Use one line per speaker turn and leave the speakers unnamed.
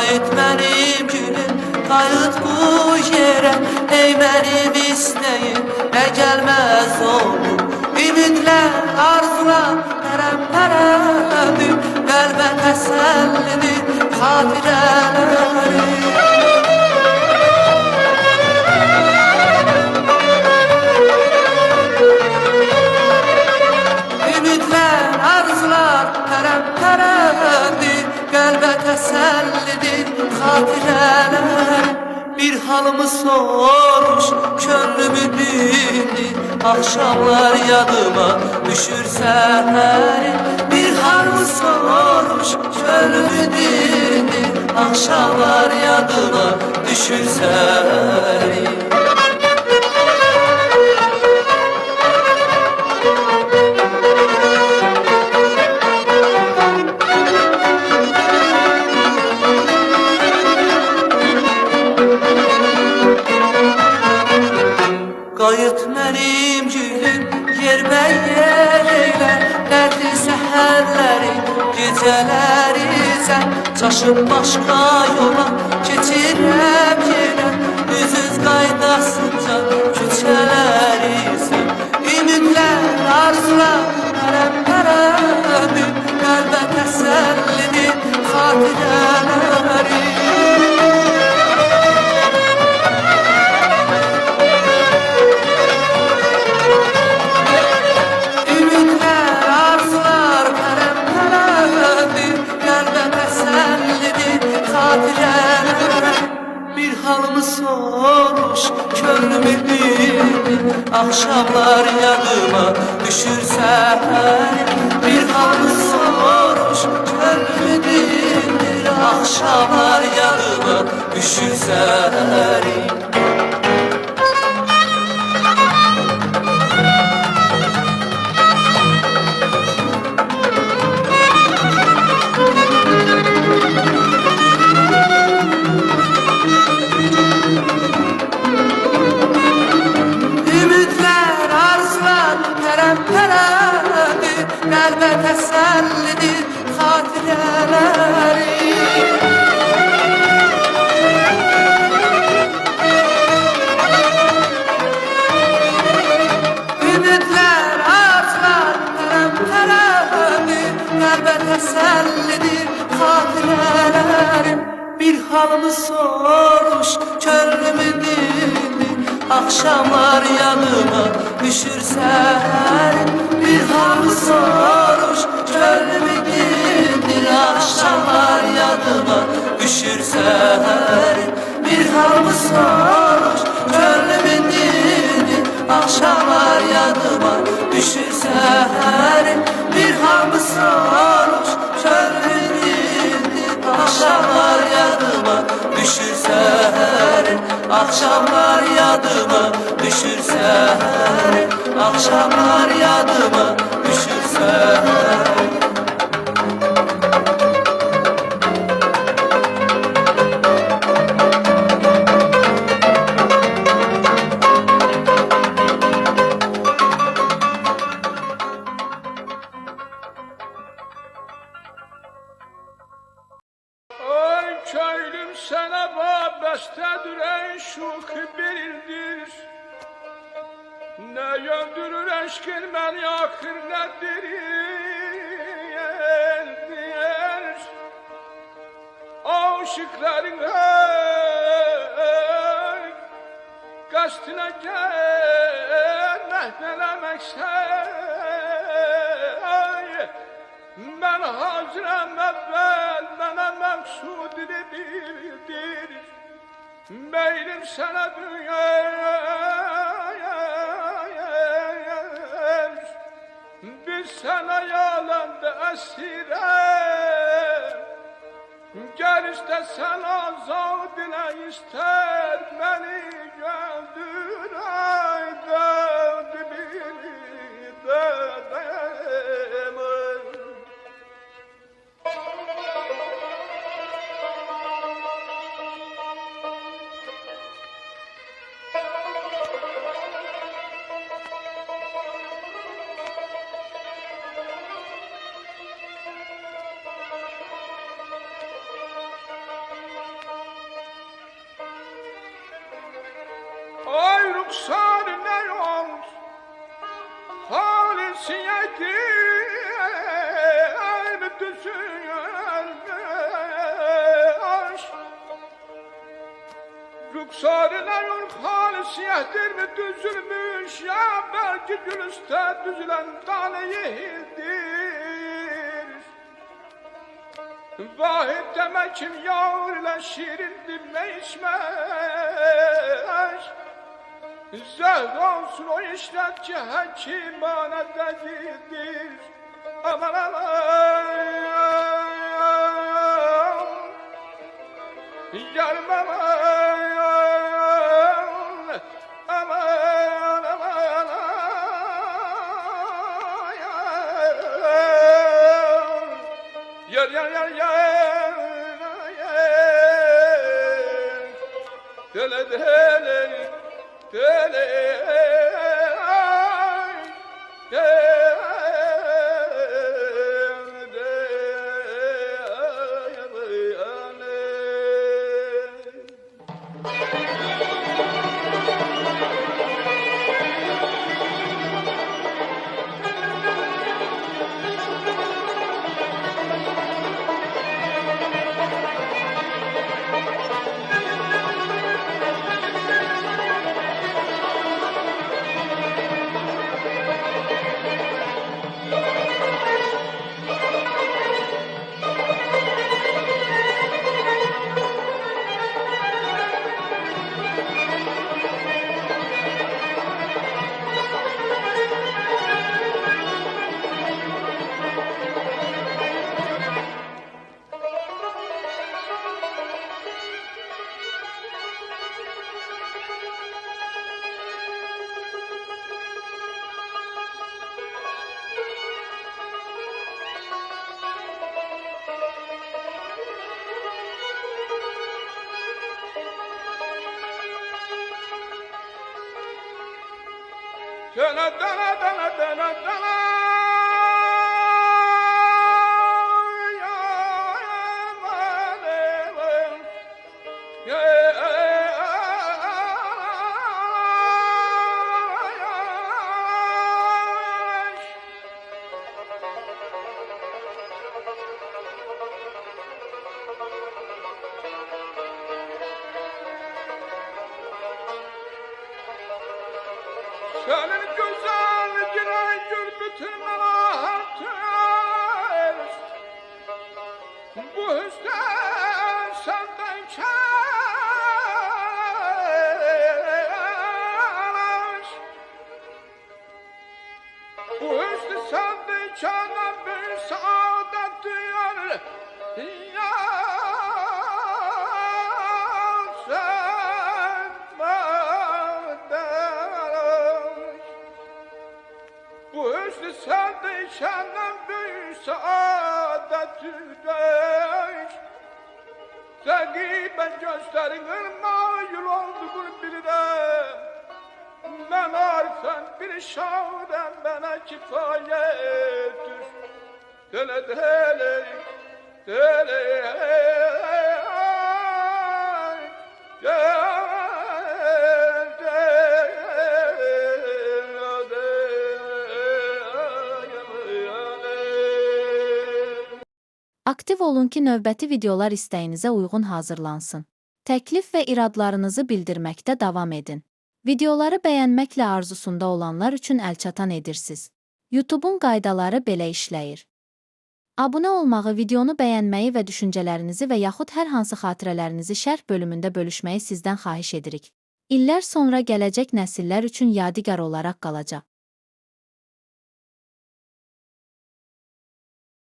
Qayıt mənim gülüm, qayıt bu yerə. Ey mənim istəyim, nə gəlməz olur. Ümidlər, arzular, pərəm-pərəmdir. Qəlbə təsəllidir, xatirələri. Ümidlər, arzular, pərəm-pərəmdir. Qəlbə təsəllidir, xatirələr. Bir halımı sormuş, könlümü dindir. Axşamlar yadıma düşür səhəri. Bir halımı sormuş, könlümü dindir. Axşamlar yadıma düşür səhəri. Qayıt mənim gülüm, yerbəyer eylə. Dərdli səhərləri, gecələri sən çaşıb başqa yola keçirəm yenə. Üz-üz qaydasınca küçələri sən. Ümidlər, arzular, pərəm-pərəmdir. Qəlbə təsəllidir, xatirələri. Bir halımı sormuş, könlümü dindir. Axşamlar yadıma düşür səhəri. Bir halımı sormuş, könlümü dindir. Axşamlar yadıma düşür səhəri. Qəlbə təsəllidir, xatirələri. Ümidlər, arzular, pərəm-pərəmdir. Qəlbə təsəllidir, xatirələri. Bir halımı sormuş, könlümü dindir. Axşamlar yanıma düşür səhəri. Bir halımı sormuş, könlümü dindir. Axşamlar yanıma düşür səhəri. Bir halımı sormuş, könlümü dindir. Axşamlar yanıma düşür səhəri. Bir halımı sormuş, könlümü dindir. Axşamlar yanıma düşür səhəri. Axşamlar yadıma düşür səhəri. Axşamlar yadıma düşür səhəri.
Köylüm sənə vabəstədir, ey şux bildir. Nə yöndürür eşkin məni axır nədir? Aşıqların qəstinə gəlmək eləməksən. Mən hazırəm əvvəl, mənə məqsud bildir. Meylim sənə dünyayır. Biz sənə yalandı əsirəm. Gəl istəsən azad ilə istər məni göndür ayda dibini dədəmir. rüksar ne olmuş halisiyedir düzülmüş. Rüksarına yol halisiyedir mi düzülmüş ya belki gülüste düzülen tane yehildir. Vahid demek kim yağır ile şirin dinle içmez. Zehd olsun o işler ki hekimane delildir. Aman aman yarım aman aman aman yar yar yar yar dele dele dele dana dana dana dana dana ya aman aman ya senin güzelliğine gül bütün melahatır. Bu hüsnü senden keş. Bu hüsnü senden keş bir saadet duyar. Ya bu hüsnü sendeyken büyük saadetüdeyş. Zekiben gösterin mayıl olduğunu bilirəm. Ben arifem bir şahidem bana kifayettir. Dele dele dele
Aktiv olun ki növbəti videolar istəyinizə uyğun hazırlansın. Təklif və iradlarınızı bildirməkdə davam edin. Videoları bəyənməklə arzusunda olanlar üçün əlçatan edirsiniz. YouTube-un qaydaları belə işləyir. Abunə olmağı, videonu bəyənməyi və düşüncələrinizi və yaxud hər hansı xatirələrinizi şərh bölümündə bölüşməyi sizdən xahiş edirik. İllər sonra gələcək nəsillər üçün yadigar olaraq qalacaq.